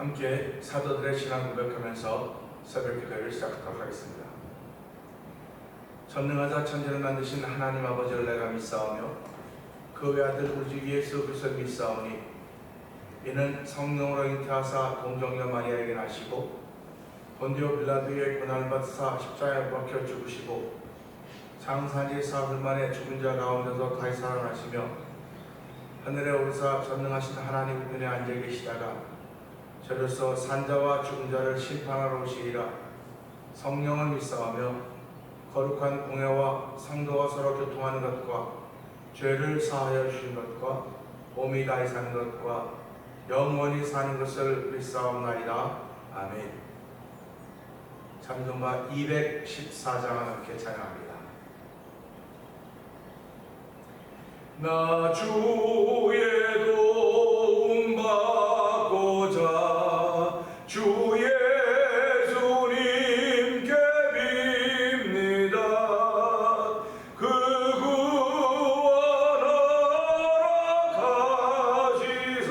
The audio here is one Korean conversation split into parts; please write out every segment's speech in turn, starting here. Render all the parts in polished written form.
함께 사도들의 신앙 고백하면서 새벽 기도를 시작하도록 하겠습니다. 전능하사 천지를 만드신 하나님 아버지를 내가 믿사오며 그 외아들 우리 주 예수 그리스도를 믿사오니 이는 성령으로 잉태하사 동정녀 마리아에게 나시고 본디오 빌라도의 고난을 받으사 십자가에 박혀 죽으시고 장사지 사흘 만에 죽은 자 가운데서 다시 살아나시며 하늘에 오르사 전능하신 하나님 우편에 앉아 계시다가 저로서 산자와 죽은 자를 심판하러 오시리라. 성령을 믿사오며 거룩한 공회와 성도와 서로 교통하는 것과 죄를 사하여 주신 것과 몸이 다시 사는 것과 영원히 사는 것을 믿사옵나이다. 아멘. 찬송가 214장 함께 찬양합니다. 나 주의 도움 받고자 주 예수님께 빕니다. 그 구원하러 가시사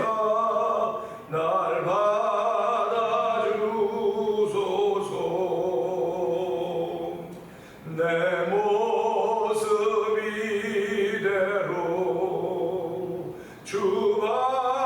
날 받아주소서. 내 모습 이대로 주 나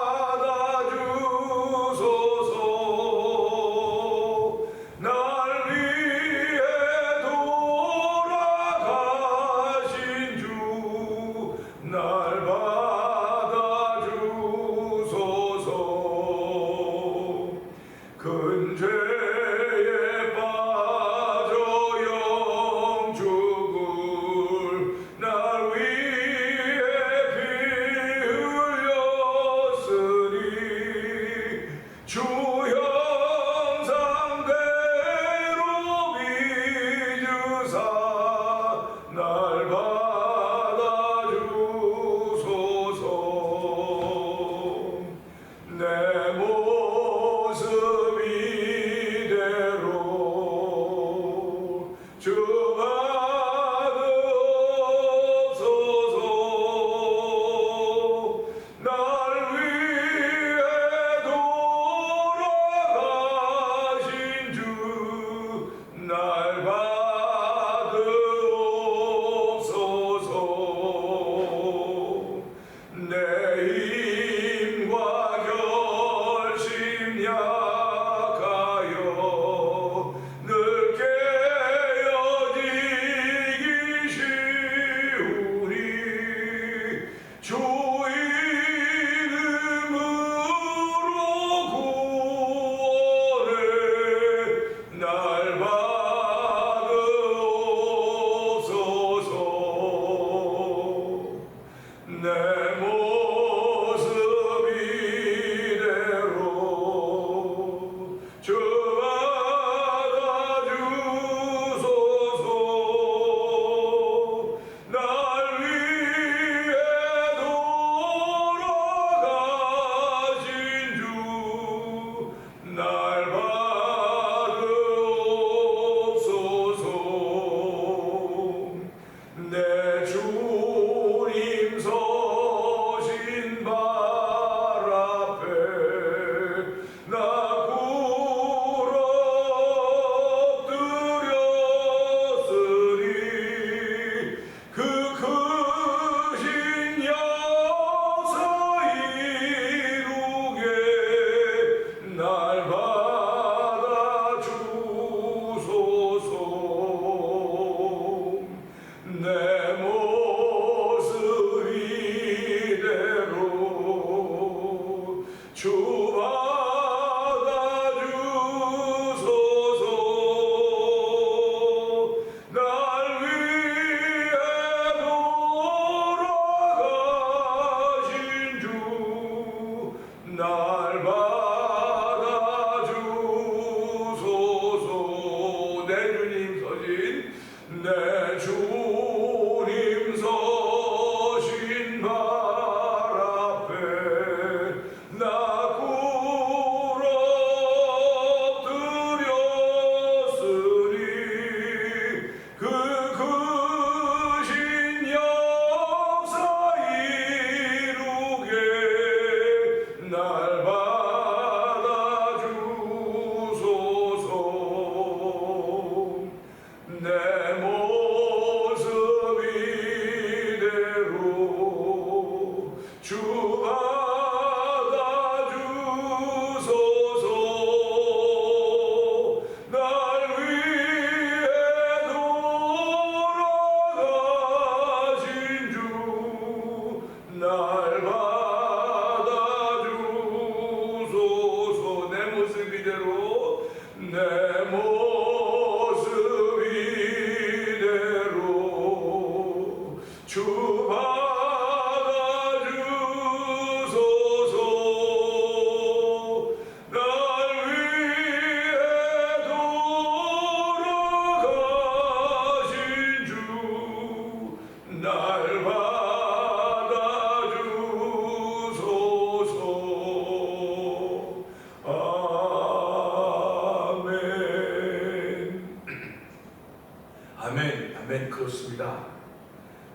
아멘. 그렇습니다.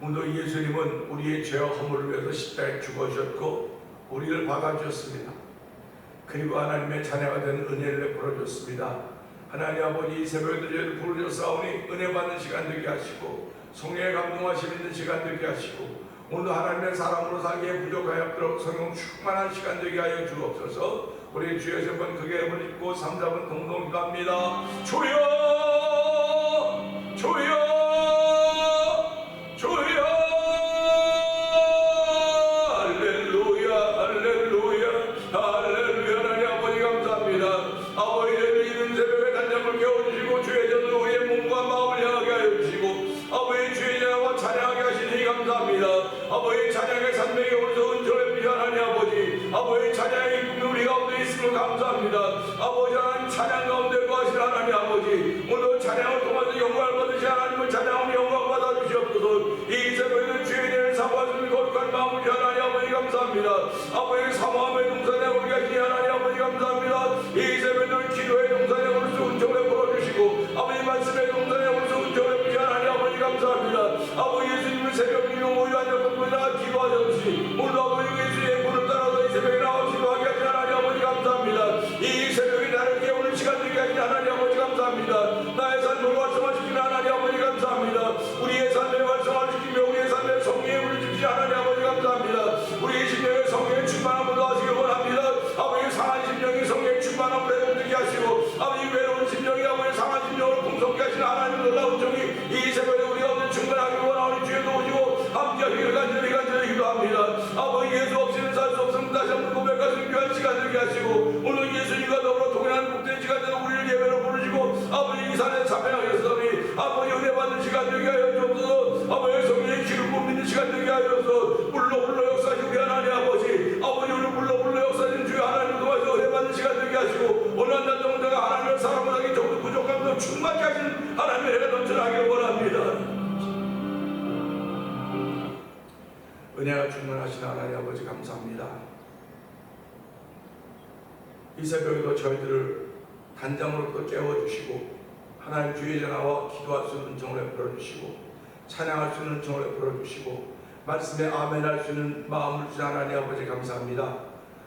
오늘 예수님은 우리의 죄와 허물을 위해서 십자가에 죽으셨고 우리를 받아주셨습니다. 그리고 하나님의 자녀가 된 은혜를 베풀어줬습니다. 하나님 아버지, 이 새벽에도 저희를 부르셨사오니 은혜 받는 시간 되게 하시고 성령의 감동하심 있는 시간 되게 하시고 오늘 하나님의 사람으로 살기에 부족하였도록 성령 충만한 시간 되게 하여 주옵소서. 우리 주여 세 번 크게 입을 입고 3, 4번 동동 갑니다. 주여 주여 주여 할렐루야 할렐루야 할렐루야. 하나님 아버지 감사합니다. 아버지 저희를 이른 새벽에 단잠을 깨워주시고 주의 전으로 우리의 몸과 마음을 향하게 하여 주시고 아버지 주의 전하고 찬양하게 하시니 감사합니다. 아버지 찬양의 산맥에 오르서 은총을 베푸신 하나님 아버지, 아버지 찬양의 꿈이 우리 가운데 있음을 감사합니다. 아버지 하나님 찬양 가운데 거하신 하나님 아버지, 오늘 찬양을 통해서 영광을 받으신 하나님을 찬양하며 영광 받아 주시옵소서. 이 새벽에는 주의 은혜를 사모하시는 거룩한 마음을 위한 하나님 아버지 감사합니다. 아버지 사모함의 동산에 우리 가시니 하나님 아버지 감사합니다. 이 새벽에는 기도의 동산에 오르서 은총을 베풀어주시고 아버지 말씀의 동산에 오르서 은총을 베푸신 하나님 아버지 감사합니다. 아버지 예수님은 새벽 기도 모여 앉아서 기도하셨듯이 오늘 아버지 예수의 문을 따라서 이 새벽에 나와 기도하게 하신 하나님 아버지 감사합니다. 이 새벽에 나를 깨우는 시간 되게 하신 하나님 아버지 감사합니다. 나의 삶을 활성화시키는 하나님 아버지 감사합니다. 우리의 삶을 활성화시키며 우리의 삶의 성령의 물을 주신 하나님 아버지 감사합니다. 우리의 심령의 성령의 충만함을 더하시길 원합니다. 아버지 상한 심령이 성령의 충만함을 회복되게 하시고 아버지 외로운 심령이 아버지 상한 심령을 풍성케 하시는 하나님 놀라운 종이 이 새벽에 우리가 없는 충만하길 원하오니 주의 도우시고 함께 하시길 간절히 기도합니다. 아버지 예수 없이는 살 수 없음을 다시 한번 고백하시는 귀한 시간 되게 하시고 오늘 예수님과 더불어 동행하는 복된 시간 되는 우리를 예배로 부르시고 아버지 이 산에 참여하셨으니 아버지 은혜 받는 시간 되게 하여 주옵소서. 아버지 성령의 기름 뿜는 시간 되게 하여서 불러 역사하시고 우리 하나님 아버지, 아버지 우리 불러 역사하신 주의 하나님을 통해서 은혜 받는 시간 되게 하시고 오늘 한날 동네가 하나님을 사랑을 하기 조금 부족함도 충만케 하신 하나님의 은혜가 넘쳐나기를 원합니다. 은혜가 충만하신 하나님 아버지 감사합니다. 이 새벽에도 저희들을 단잠으로부터 깨워주시고 하나님 주의 전하와 기도할 수 있는 은총을 베풀어주시고 찬양할 수 있는 은총을 베풀어주시고 말씀에 아멘할 수 있는 마음을 주신 하나님 아버지 감사합니다.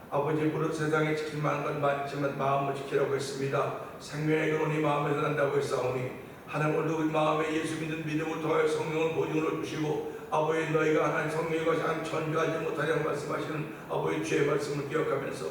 아버지 물은 세상에 지킬 만한 건 많지만 마음을 지키라고 했습니다. 생명의 근원이 마음에서 난다고 했사오니 하나님 오늘도 우리 마음에 예수 믿는 믿음을 통하여 성령을 보증을 주시고 아버지 너희가 하나님 성령의 것이 한 천주하지 못하냐고 말씀하시는 아버지 주의 말씀을 기억하면서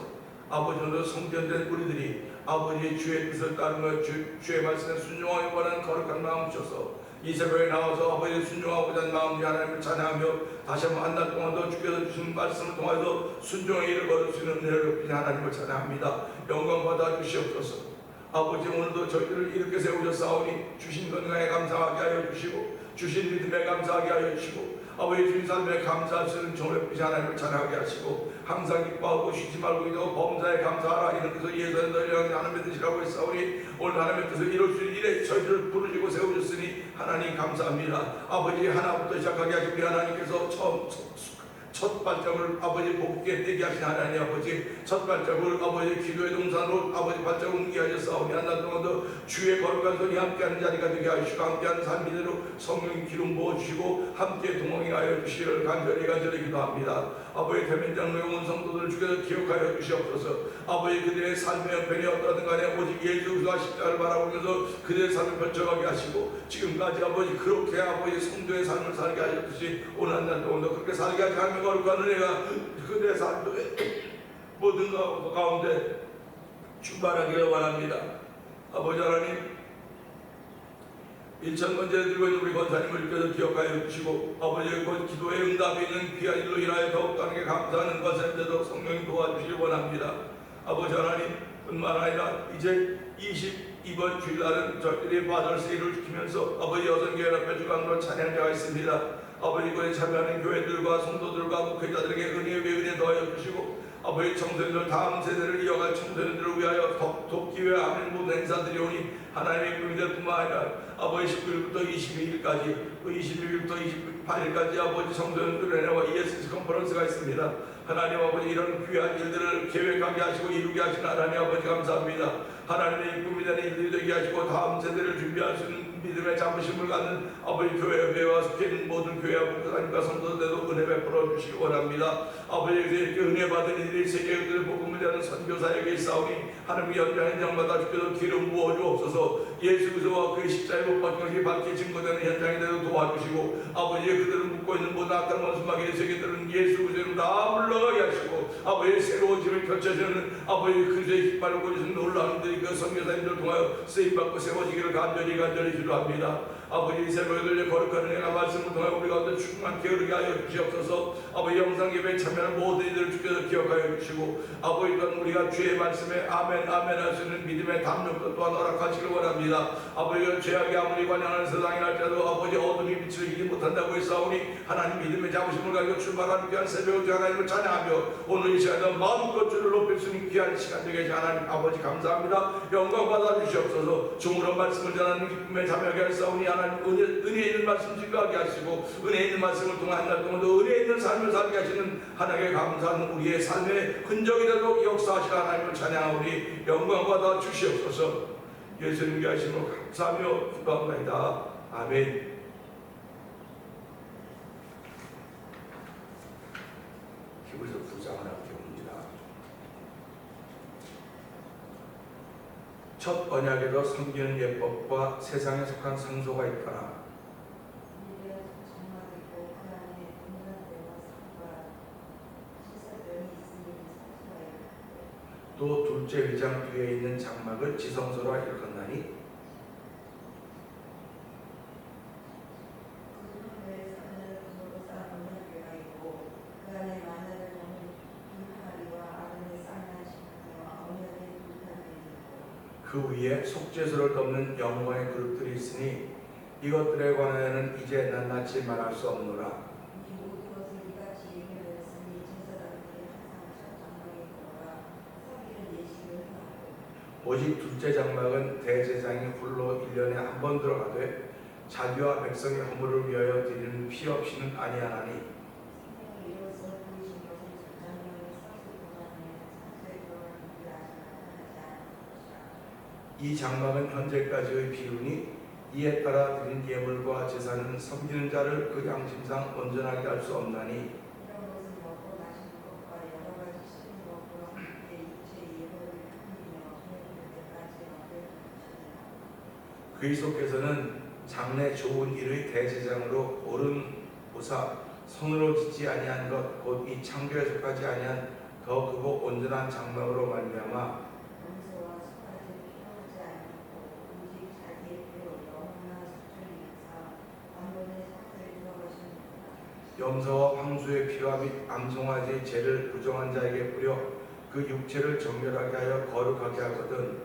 아버지 오늘 성전된 우리들이 아버지의 주의 뜻을 따르며 주의 말씀에 순종하기 원하는 거룩한 마음 주셔서 이 새벽에 나와서 아버지를 순종하고자 하는 마음으로 하나님을 찬양하며 다시 한번 한 달 동안도 주께서 주신 말씀을 통해서 순종의 일을 거둘 수 있는 은혜를 베푸신 하나님을 찬양합니다. 영광 받아 주시옵소서. 아버지 오늘도 저희들을 이렇게 세우셨사오니 주신 건강에 감사하게 하여 주시고 주신 믿음에 감사하게 하여 주시고 아버지 주신 삶에 감사할 수 있는 종을 베푸신 하나님을 찬양하게 하시고 항상 기뻐하고 쉬지 말고 기도하고 범사에 감사하라 이런 뜻을 예수는 너희를 향해 하나님의 뜻이라고 했사오니 오늘 하나님의 뜻을 이룰 수 있는 일에 저희들을 부르시고 세우셨으니 하나님 감사합니다. 아버지 하나부터 시작하게 하시고 우리 하나님께서 첫 발짝을 아버지 복게 되게 하신 하나님 아버지 첫 발짝을 아버지 기도의 동산으로 아버지 발짝을 옮겨하셨사오니 한 달 동안도 주의 거룩한 손이 함께하는 자리가 되게 하시고 함께하는 삶이대로 성령 기름 부어주시고 함께 동행하여 주시기를 간절히 기도합니다. 아버지 대면장로의 온 성도들을 주께서 기억하여 주시옵소서. 아버지 그들의 삶의 형편이 어떠하든 간에 오직 예수 그리스도와 십자가를 바라보면서 그들의 삶을 펼쳐가게 하시고 지금까지 아버지 그렇게 아버지 성도의 삶을 살게 하셨듯이 오늘 한 달 동안도 그렇게 살게 하지 않는 거룩한 은혜가 그들의 삶의 모든 가운데 충만하기를 원합니다. 아버지 하나님, 일천 번째 들고 있는 우리 권사님을 계속 기억하여 주시고 아버지의 기도에 응답이 있는 귀한 일로 인하여 더욱더 하나님께 감사하는 것을 되도록 성령이 도와주시길 원합니다. 아버지 하나님, 뿐만 아니라 이제 22번 주일날은 저희들이 파더스 데이를 지키면서 아버지 여성교회연합회 주관으로 찬양자가 있습니다. 아버지 그에 참여하는 교회들과 성도들과 목회자들에게 은혜의 은혜 더하여 주시고 아버지 청소년들 다음 세대를 이어갈 청소년들을 위하여 돕기 위해 하는 모든 행사들이 오니 하나님의 꿈이될 뿐만 아니라 아버지 19일부터 22일까지 그 26일부터 28일까지 아버지 청소년들의 은혜와 ESS 컨퍼런스가 있습니다. 하나님 아버지 이런 귀한 일들을 계획하게 하시고 이루게 하신 하나님 아버지 감사합니다. 하나님의 꿈이 되는 일들이 되게 하시고 다음 세대를 준비할 수 있는 믿음의 자부심을 갖는 아버지 교회와 속해 있는 모든 교회와 목사님과 성도들도 은혜 베풀어 주시기 원합니다. 아버지에게 이렇게 은혜 받은 이들이 세계의 복음을 전하는 선교사에게 있사오니 하나님의 현장마다 주께서 기름 부어 주옵소서. 예수 그리스도와 그의 십자가에 못 박힌 것이 밝히 증거되는 현장이 되도록 도와주시고 아버지의 그들을 묶고 있는 모든 악한 원수마귀의 세계들은 예수 그리스도로 다 물러가게 하시고 아버지의 새로운 집을 펼쳐주는 아버지 그리스도의 깃발을 보여주는 놀라운 일들이 그 선교사님들 통하여 쓰임받고 세워지기를 간절히 기도합니다. 아버지 이 새벽에 거룩한 은혜가 말씀을 통하여 우리 가운데 충만케 흐르게 하여 주시옵소서. 아버지 영상 예배에 참여하는 모든 이들을 주께서 기억하여 주시고 아버지 또한 우리가 주의 말씀에 아멘 할 수 있는 믿음의 담력도 또한 허락하시길 원합니다. 아버지가 죄악에 아무리 관영하는 세상이 날지라도 아버지 어둠이 빛을 이기지 못한다고 했사오니 하나님 믿음의 자부심을 가지고 출발하는 귀한 새벽에 하나님을 찬양하며 오늘 이 시간에 마음껏 주를 높일 수 있는 귀한 시간 되게 해주신 하나님 아버지 감사합니다. 영광 받아 주시옵소서. 중으로 말씀을 전하는 기쁨에 참여하게 하사오니 하나님 은혜 있는 말씀 증거하게 하시고 은혜 있는 말씀을 통한 날 동안도 은혜 있는 삶을 살게 하시는 하나님께 감사하는 우리의 삶의 흔적이 되도록 역사하시는 하나님을 찬양하오니 영광 받아 주시옵소서. 예수님께 하심으로 감사하며 기도합니다. 아멘. 히브리서 9장을 함께 봅니다. 첫 언약에도 섬기는 예법과 세상에 속한 상소가 있더라. 또 둘째 위장 뒤에 있는 장막을 지성소로 일컫나니 그 위에 속죄소를 덮는 영광의 그릇들이 있으니 이것들에 관하여는 이제 낱낱이 말할 수 없노라. 오직 둘째 장막은 대제사장이 홀로 1년에 한 번 들어가되 자기와 백성의 허물을 위하여 드리는 피 없이는 아니하나니 이 장막은 현재까지의 비유니 이에 따라 드린 예물과 제사는 섬기는 자를 그 양심상 온전하게 할 수 없나니 그리스도께서는 장래 좋은 일의 대제장으로 옳은 보사 손으로 짓지 아니한 것 곧 이 창조에 속하지 아니한 더 크고 온전한 장막으로 말미암아 염소와 황소의 피와 및 암송아지의 죄를 부정한 자에게 뿌려 그 육체를 정결하게 하여 거룩하게 하거든.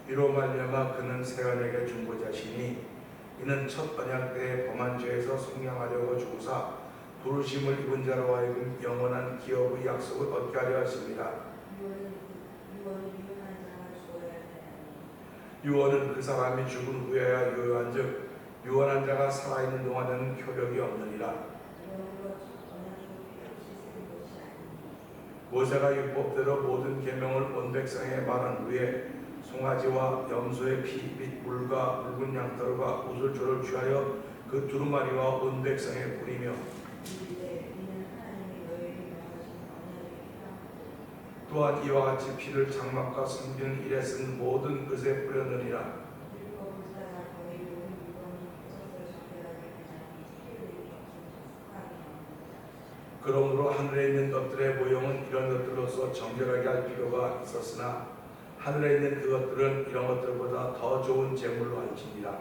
이로 말미암아 그는 세간에게 중보자 시니 이는 첫 언약 때에 범한 죄에서 속량하려고 주사 부르심을 입은 자로 하여금 영원한 기업의 약속을 얻게 하려 하십니다. 유언은 그 사람이 죽은 후에야 유효한즉 유언한 자가 살아있는 동안에는 효력이 없느니라. 모세가 율법대로 모든 계명을 온 백성에게 말한 후에 송아지와 염소의 피 및 물과 붉은 양털과 우슬초를 취하여 그 두루마리와 온 백성에 뿌리며 또한 이와 같이 피를 장막과 섬기는 일에 쓴 모든 것에 뿌렸느니라. 그러므로 하늘에 있는 것들의 모형은 이런 것들로서 정결하게 할 필요가 있었으나 하늘에 있는 그것들은 이런 것들보다 더 좋은 제물로 할지니라.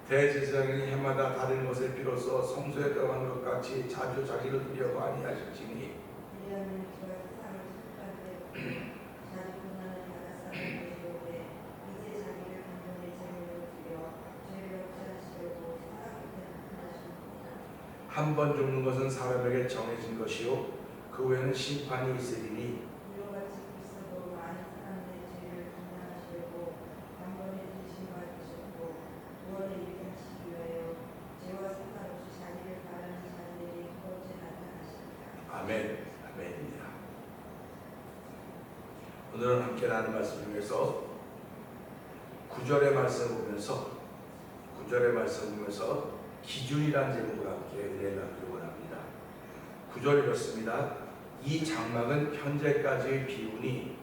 대제사장이 해마다 다른 것을 비로소 성소에 들어간 것 같이 자주 자기를 드리려고 아니하실지니 한 번 죽는 것은 사람에게 정해진 것이요 그 후에는 심판이 있으리니 아멘. 아멘입니다. 오늘은 함께 나눈 말씀 중에서 9절의 말씀을 보면서 기준이라는 제목으로 함께 은혜를 나누기 원합니다. 9절 이렇습니다. 이 장막은 현재까지의 비운이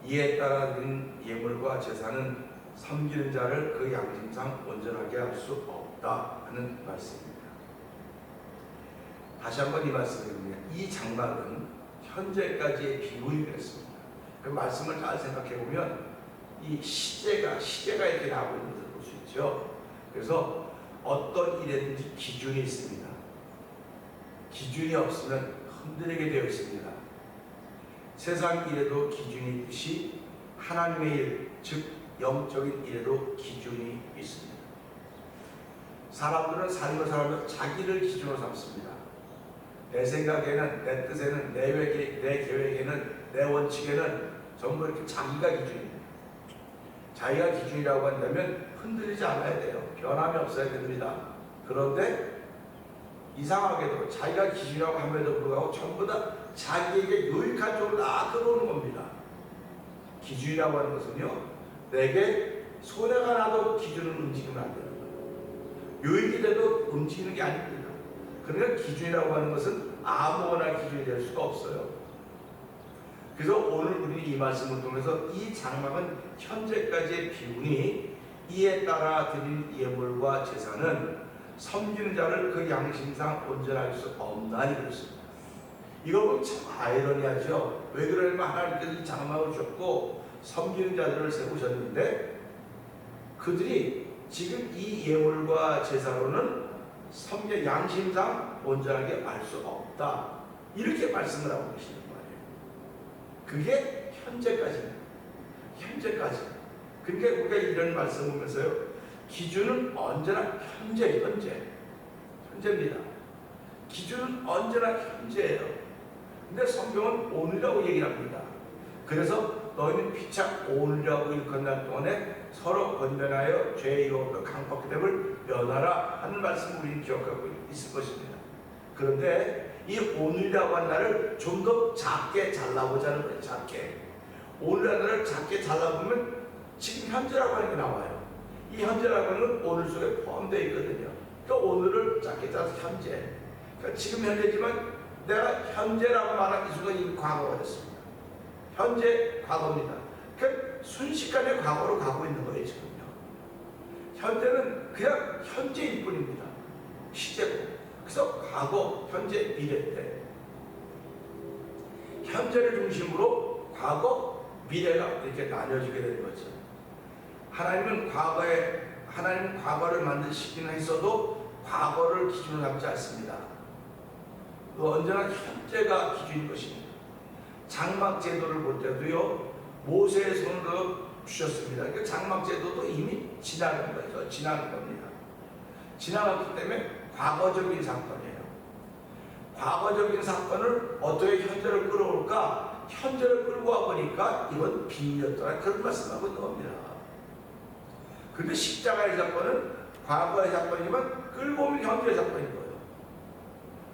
이에 따라 드린 예물과 제사는 섬기는 자를 그 양심상 온전하게 할 수 없다 하는 말씀입니다. 다시 한번 이 말씀을 드립니다. 이 장막은 현재까지의 비운이 됐습니다. 그 말씀을 잘 생각해 보면 이 시제가 이렇게 나오고 있는 것을 볼 수 있죠. 그래서 어떤 일에든지 기준이 있습니다. 기준이 없으면 흔들리게 되어 있습니다. 세상 일에도 기준이 있듯이 하나님의 일, 즉 영적인 일에도 기준이 있습니다. 사람들은 삶을 살아가면서 자기를 기준으로 삼습니다. 내 생각에는, 내 뜻에는, 내 계획에는, 내 원칙에는 전부 이렇게 자기가 기준입니다. 자기가 기준이라고 한다면 흔들리지 않아야 돼요. 변함이 없어야 됩니다. 그런데 이상하게도 자기가 기준이라고 함에도 불구하고 전부 다 자기에게 유익한 쪽으로 다 끌어오는 겁니다. 기준이라고 하는 것은요, 내게 손해가 나도 기준을 움직이면 안 돼요. 유익이 돼도 움직이는 게 아닙니다. 그러니까 기준이라고 하는 것은 아무거나 기준이 될 수가 없어요. 그래서 오늘 우리는 이 말씀을 통해서 이 장막은 현재까지의 비운이 이에 따라 드린 예물과 제사는 섬기는 자를 그 양심상 온전할 수 없나니 그렇습니다. 이걸 보면 참 아이러니하죠. 왜 그러냐면 하나님께서 이 장막을 줬고 섬기는 자들을 세우셨는데 그들이 지금 이 예물과 제사로는 양심상 온전하게 알 수 없다. 이렇게 말씀을 하고 계시는 거예요. 그게 현재까지입니다. 현재까지. 그러니까 우리가 이런 말씀을 보면서요. 기준은 언제나 현재입니다. 기준은 언제나 현재예요. 근데 성경은 오늘이라고 얘기를 합니다. 그래서 너희는 피차 오늘이라고 일컫는 동안에 서로 권면하여 죄의 유혹과 강팍게 됨을 면하라 하는 말씀을 우리는 기억하고 있을 것입니다. 그런데 이 오늘이라고 하는 날을 좀 더 작게 잘라보자는 거예요. 작게. 오늘이라는 날을 작게 잘라보면 지금 현재라고 하는 게 나와요. 이 현재라고 하는 건 오늘 속에 포함되어 있거든요. 그러니까 오늘을 작게 짜서 현재. 그러니까 지금 현재지만 내가 현재라고 말한 이 순간 이미 과거가 됐습니다. 현재 과거입니다. 그러니까 순식간에 과거로 가고 있는 거예요. 지금요. 현재는 그냥 현재일 뿐입니다. 시제고. 그래서 과거, 현재, 미래 때 현재를 중심으로 과거, 미래가 이렇게 나뉘어지게 되는 거죠. 하나님은 과거를 만드시기는 했어도 과거를 기준으로 삼지 않습니다. 언제나 현재가 기준인 것입니다. 장막 제도를 볼 때도요, 모세의 손으로 주셨습니다. 그러니까 장막 제도도 이미 지나간 거죠. 지나간 겁니다. 지나갔기 때문에 과거적인 사건이에요. 과거적인 사건을 어떻게 현재를 끌어올까? 현재를 끌고 와보니까 이건 비유였더라. 그런 말씀하고 있는 겁니다. 그런데 십자가의 사건은 과거의 사건이지만 끌고 오면 현재의 사건인 거예요.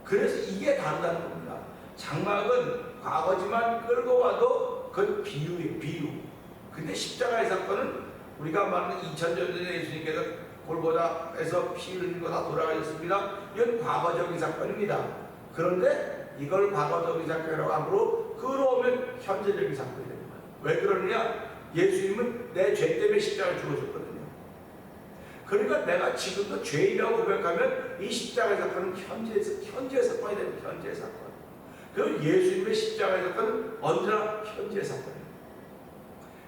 그래서 이게 다르다는 겁니다. 장막은 과거지만 끌고 와도 그건 비유예요. 비유. 근데 십자가의 사건은 우리가 말하는 2000년 전에 예수님께서 골고다에서 피 흘리고 다 돌아가셨습니다. 이건 과거적인 사건입니다. 그런데 이걸 과거적인 사건이라고 함으로 끌어오면 현재적인 사건이 됩니다. 왜 그러느냐? 예수님은 내 죄 때문에 십자가를 죽으셨거든요. 그러니까 내가 지금도 죄인이라고 고백하면 이 십자가의 사건은 현재의 사건이 됩니다. 현재의 사건. 그리고 예수님의 십자가의 사건은 언제나 현재의 사건입니다.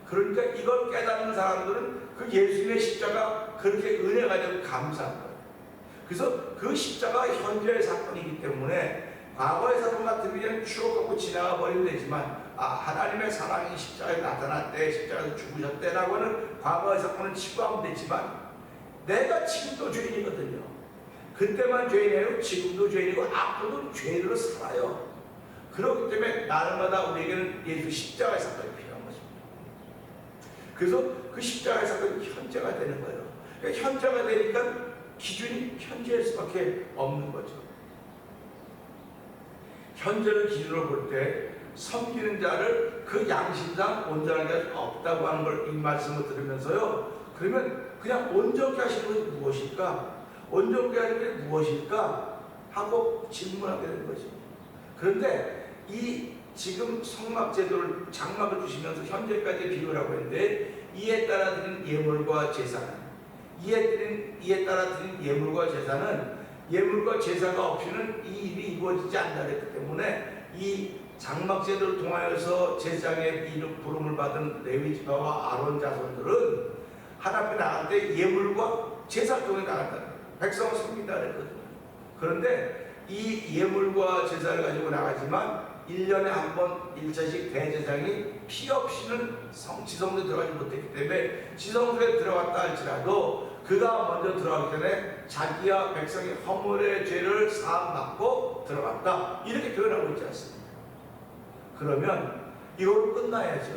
그러니까 이걸 깨닫는 사람들은 그 예수님의 십자가 그렇게 은혜가 되고 감사한 거예요. 그래서 그 십자가 현재의 사건이기 때문에 과거의 사건 같은 그냥 추억하고 지나가 버리면 되지만 하나님의 사랑이 십자가에 나타났대, 십자가에서 죽으셨대라고 하는 과거의 사건을 치부하면 되지만 내가 지금도 죄인이거든요. 그때만 죄인이에요. 지금도 죄인이고 앞으로도 죄인으로 살아요. 그렇기 때문에 날마다 우리에게는 예수 십자가의 사건이 필요한 것입니다. 그래서 그 십자가의 사건이 현재가 되는 거예요. 그러니까 현재가 되니까 기준이 현재일 수밖에 없는 거죠. 현재를 기준으로 볼 때 섬기는 자를 그 양심상 온전하게 없다고 하는 걸 이 말씀을 들으면서요. 그러면 그냥 온전케 하시는 것이 무엇일까? 온전케 하시는 것이 무엇일까? 하고 질문하게 되는 것입니다. 그런데 이 지금 성막제도를 장막을 주시면서 현재까지 비유를 하고 있는데 이에 따라 드린 예물과 제사는 이에 따라 드린 예물과 제사는 예물과 제사가 없이는 이 일이 이루어지지 않는다 그랬기 때문에 이 장막제도를 통하여서 제사장의 이름 부름을 받은 레위 지파와 아론 자손들은 하나님 앞에 나갈 때 예물과 제사 통해 나간다. 백성을 섬긴다 그랬거든요. 그런데 이 예물과 제사를 가지고 나가지만 1년에 한 번 1차씩 대제사장이 피 없이는 지성소에 들어가지 못했기 때문에 지성소에 들어갔다 할지라도 그가 먼저 들어가기 전에 자기와 백성의 허물의 죄를 사함받고 들어갔다. 이렇게 표현하고 있지 않습니까? 그러면 이걸로 끝나야죠.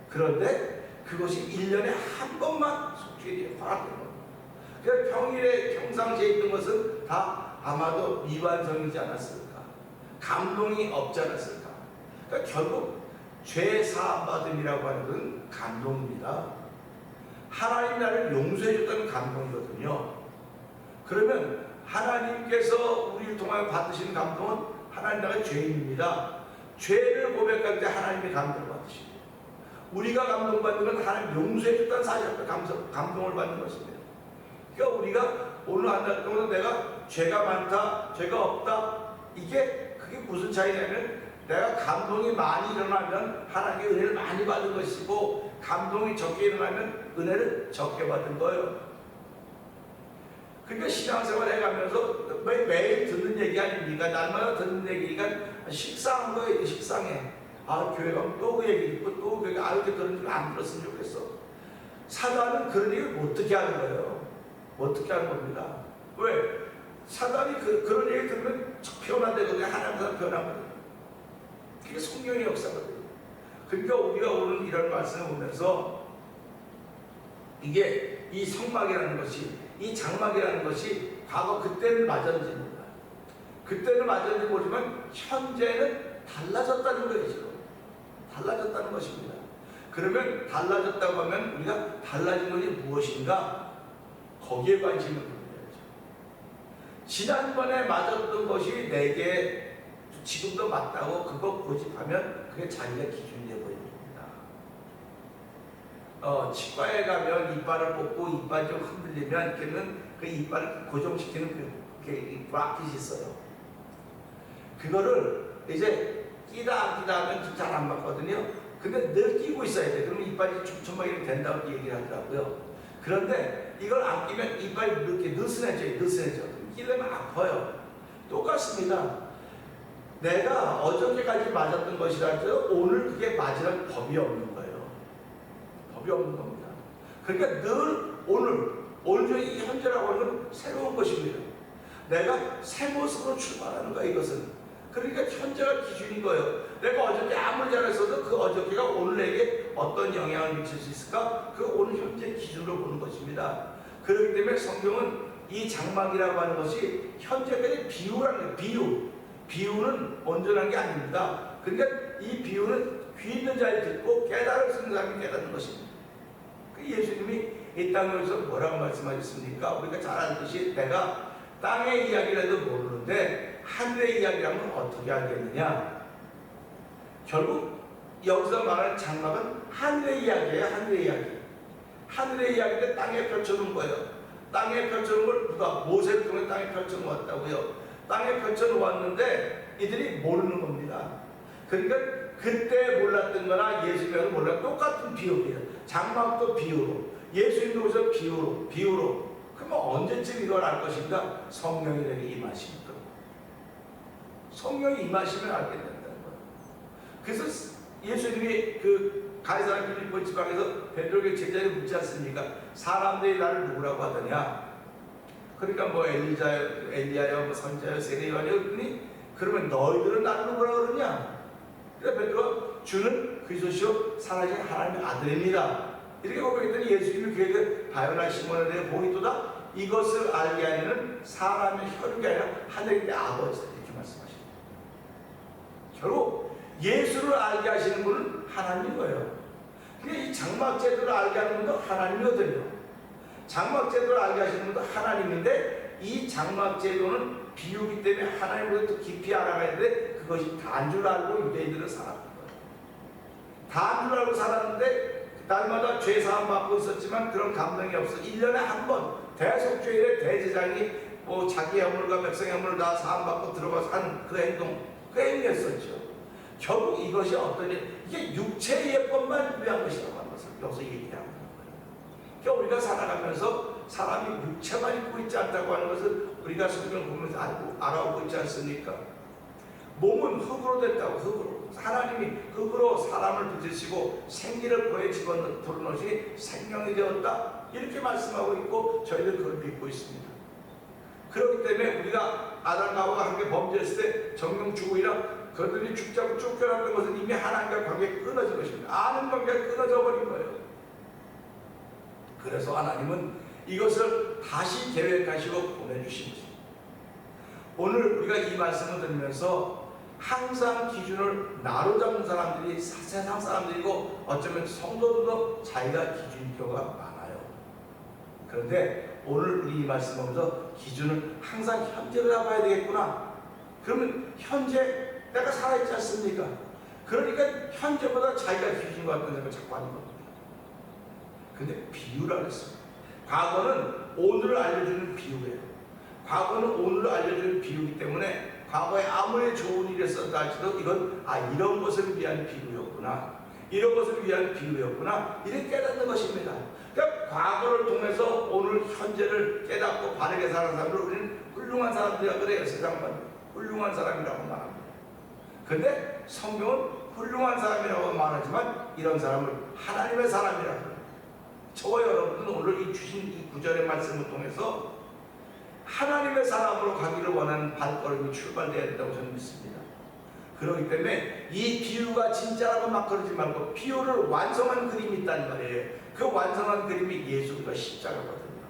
그런데 그것이 1년에 한 번만 속죄일이 허락된 겁니다. 그래서 평일에 평상시에 있던 것은 다 아마도 미완성이지 않았을까? 감동이 없지 않았을까? 그러니까 결국 죄 사함받음이라고 하는 건 감동입니다. 하나님 나를 용서해 줬다는 감동이거든요. 그러면 하나님께서 우리를 통하여 받으시는 감동은 하나님 나라의 죄인입니다. 죄를 고백할 때 하나님의 감동을 받으시고 우리가 감동받는 건 하나님 용서해 줬다는 사실 앞에 감동을 받는 것입니다. 그러니까 우리가 오늘 한 달 동안 내가 죄가 많다, 죄가 없다, 그게 무슨 차이냐면 내가 감동이 많이 일어나면 하나님의 은혜를 많이 받은 것이고 감동이 적게 일어나면 은혜를 적게 받은 거예요. 그러니까 신앙생활 해가면서 매일 듣는 얘기 아닙니까? 날마다 듣는 얘기니까 식상한 거예요. 식상해. 교회 가면 또 그 얘기 듣고 또 그 얘기 이렇게 그런 줄 안 들었으면 좋겠어. 사단은 그런 얘기를 어떻게 하는 거예요? 어떻게 하는 겁니다. 왜? 사단이 그런 얘기 들으면 변화되거든요. 하나님께서 변화거든요. 그게 성령의 역사거든요. 그러니까 우리가 오늘 이런 말씀을 보면서 이게 이 성막이라는 것이 이 장막이라는 것이 과거 그때는 맞았는지 몰라요. 그때는 맞았는지 모르지만 현재는 달라졌다는 거죠. 달라졌다는 것입니다. 그러면 달라졌다고 하면 우리가 달라진 것이 무엇인가? 거기에 관심을 두어야죠. 지난번에 맞았던 것이 내게 지금도 맞다고 그거 고집하면 그게 자기가 기준이 되어버립니다. 치과에 가면 이빨을 뽑고 이빨이 좀 흔들리면 걔는 그 이빨을 고정시키는 그 브라켓이 있어요. 그거를 이제 끼다 안 끼다 하면 잘 안 맞거든요. 근데 늘 끼고 있어야 돼. 그러면 이빨이 촘촘하게 된다고 얘기를 하더라고요. 그런데 이걸 안 끼면 이빨이 이렇게 느슨해져요. 끼려면 아파요. 똑같습니다. 내가 어저께까지 맞았던 것이라도 오늘 그게 맞으란 법이 없는 거예요. 법이 없는 겁니다. 그러니까 늘 오늘 이 현재라고 하는 건 새로운 것입니다. 내가 새 모습으로 출발하는 거야, 이것은. 그러니까 현재가 기준인 거예요. 내가 어저께 아무리 잘했어도 그 어저께가 오늘에게 어떤 영향을 미칠 수 있을까? 그 오늘 현재 기준으로 보는 것입니다. 그렇기 때문에 성경은 이 장막이라고 하는 것이 현재까지 비유라는 거예요. 비유는 온전한 게 아닙니다. 그러니까 이 비유는 귀 있는 자에 듣고 깨달을 쓰는 사람이 깨닫는 것입니다. 예수님이 이 땅에서 뭐라고 말씀하셨습니까? 우리가 잘 알듯이 내가 땅의 이야기라도 모르는데 하늘의 이야기라면 어떻게 알겠느냐? 결국 여기서 말하는 장막은 하늘의 이야기예요. 하늘의 이야기. 하늘의 이야기인데 땅에 펼쳐놓은 거예요. 땅에 펼쳐놓은 걸 누가 모세를 통해 땅에 펼쳐놓았다고요. 땅에 펼쳐놓았는데 이들이 모르는 겁니다. 그러니까 그때 몰랐던 거나 예수님도 몰랐던 똑같은 비유예요. 장막도 비유로, 예수님도 오셔서 비유로. 그러면 언제쯤 이걸 알 것인가? 성령이 내게 임하시니까. 성령이 임하시면 알게 된다는 거예요. 그래서 예수님이 그 가이사랴 빌립보 지방에서 베드로에게 제자를 묻지 않습니까? 사람들이 나를 누구라고 하더냐? 그러니까 뭐 엘리야여, 뭐 선자여, 세례요한이여 그러니 그러면 너희들은 나를 누구라고 그러냐? 그래서 베드로가 주는 그리스도시요 살아계신 하나님의 아들입니다. 이렇게 고백했더니 예수님이 그에게 바요나 시몬에 대해 보이도다 이것을 알게 하려는 사람의 혈육이 아니라 하늘의 아버지다 이렇게 말씀하십니다. 결국 예수를 알게 하시는 분은 하나님인 거예요. 그러니까 이 장막제도를 알게 하는 분도 하나님이거든요. 장막제도를 알게 하시는 분도 하나님인데 이 장막제도는 비유기 때문에 하나님보다 더 깊이 알아가야 되는데 그것이 다인 줄 알고 유대인들은 살았던 거예요. 다인 줄 알고 살았는데 날마다 죄 사함 받고 있었지만 그런 감동이 없어. 1년에 한 번 대속죄일에 대제장이 뭐 자기 허물과 백성의 허물을 다 사함 받고 들어가서 한 그 행위였었죠. 결국 이것이 어떤 이게 육체의 예법만 위한 것이라고 하는 것을 여기서 얘기하는 거예요. 그러니까 우리가 살아가면서 사람이 육체만 입고 있지 않다고 하는 것을 우리가 성경 보면서 알아오고 있지 않습니까? 몸은 흙으로 됐다고. 흙으로 하나님이 흙으로 사람을 빚으시고 생기를 코에 집어넣으시니 생명이 되었다 이렇게 말씀하고 있고 저희들 그걸 믿고 있습니다. 그렇기 때문에 우리가 아담과 하와가 함께 범죄했을 때 정령 죽으리라 그들이 죽자고 쫓겨났던 것은 이미 하나님과 관계가 끊어진 것입니다. 아는 관계가 끊어져 버린 거예요. 그래서 하나님은 이것을 다시 계획하시고 보내주신 것입니다. 오늘 우리가 이 말씀을 들으면서 항상 기준을 나로 잡는 사람들이 세상 사람들이고 어쩌면 성도들도 자기가 기준인 경우가 많아요. 그런데 오늘 우리 이 말씀 보면서 기준을 항상 현재로 잡아야 되겠구나. 그러면 현재 내가 살아있지 않습니까? 그러니까 현재보다 자기가 기준인 것 같은 생각을 자꾸 하는 겁니다. 근데 비유라 그랬어요. 과거는 오늘을 알려주는 비유예요. 과거는 오늘을 알려주는 비유이기 때문에 과거에 아무리 좋은 일이 있었다 할지도 이건 이런 것을 위한 비유였구나. 이런 것을 위한 비유였구나. 이렇게 깨닫는 것입니다. 그러니까 과거를 통해서 오늘 현재를 깨닫고 바르게 사는 사람들 우리는 훌륭한 사람들이라고 그래요. 세상만 훌륭한 사람이라고 말합니다. 그런데 성경은 훌륭한 사람이라고 말하지만 이런 사람을 하나님의 사람이라고 해요. 저와 여러분들은 오늘 이 주신 이 구절의 말씀을 통해서 하나님의 사람으로 가기를 원하는 발걸음이 출발되어야 된다고 저는 믿습니다. 그렇기 때문에 이 비유가 진짜라고 막 그러지 말고 비유를 완성한 그림이 있단 말이에요. 그 완성한 그림이 예수 그리스도 십자가거든요.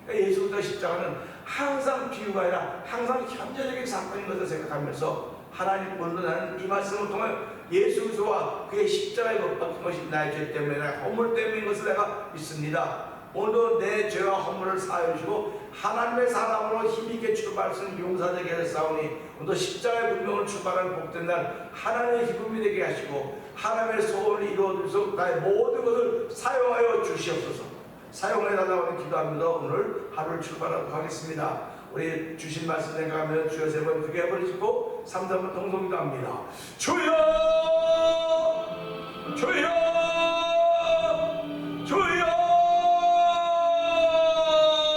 그러니까 예수 그리스도 십자가는 항상 비유가 아니라 항상 현재적인 사건인 것을 생각하면서 하나님 오늘 나는 이 말씀을 통해 예수 그리스도와 그의 십자가에 못 박힌 것이 나의 죄 때문에 나의 허물 때문인 것을 내가 믿습니다. 오늘도 내 죄와 허물을 사하여 주시고 하나님의 사람으로 힘있게 출발할 수 있는 용사되게 하셨사오니 오늘도 십자가의 분명을 출발하는 복된 날 하나님의 기쁨이 되게 하시고 하나님의 소원을 이루어주셔서 나의 모든 것을 사용하여 주시옵소서. 사용해 달라고 기도합니다. 오늘 하루를 출발하도록 하겠습니다. 우리 주신 말씀 생각하면 주여 세 번 크게 해버리시고 3번 동성기도합니다. 주여 주여 주여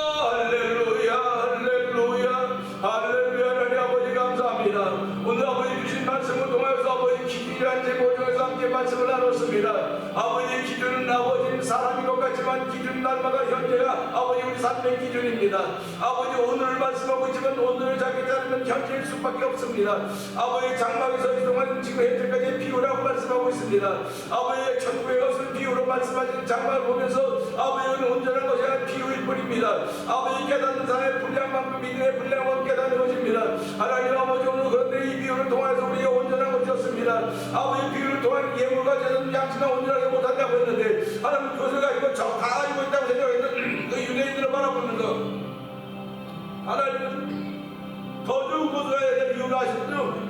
할렐루야 할렐루야 할렐루야. 하나님 아버지 감사합니다. 오늘 아버지 주신 말씀을 통해서 아버지 기준이란 제목 중에서 함께 말씀을 나눴습니다. 아버지 기준은 아버지 사람인 것 같지만 기준 날마다 현재가 아버지 우리 삶의 기준입니다. 아버지 오늘을 말씀하고 있지만 오늘을 자기 자르면 현재일 수밖에 없습니다. 아버지 장막에서 그동안 지금 현재까지 비유라고 말씀하고 있습니다. 아버지 천국의 것을 비유로 말씀하시는 장막을 보면서 아버지는 온전한 것이 아니라 비유일 뿐입니다. 아버지 깨닫는 사람의 분량만큼 믿음의 분량만 깨닫는 것입니다. 하나님 아버지 오늘 그런데 이 비유를 통해서 우리가 온전한 것이었습니다. 아버지 비유를 통한 예물과 제사는 양식나 온전하게 못한다고 했는데 하나님 그것을 가지고 다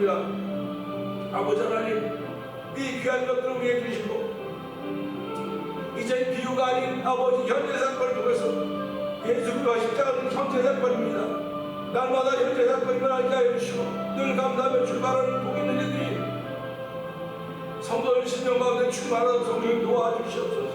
원합니다. 아버지 하나님, 이 귀한 것들을 위해 주시고 이제 비유가 아닌 아버지 현재 사건을 통해서 예수 그리스도와 십자가는 현재 사건입니다. 날마다 현재 사건임을 알게 하여 주시고 늘 감사하며 출발하는 복 있는 이들이 성도의 신명 가운데 출발하는 성령님 도와주시옵소서.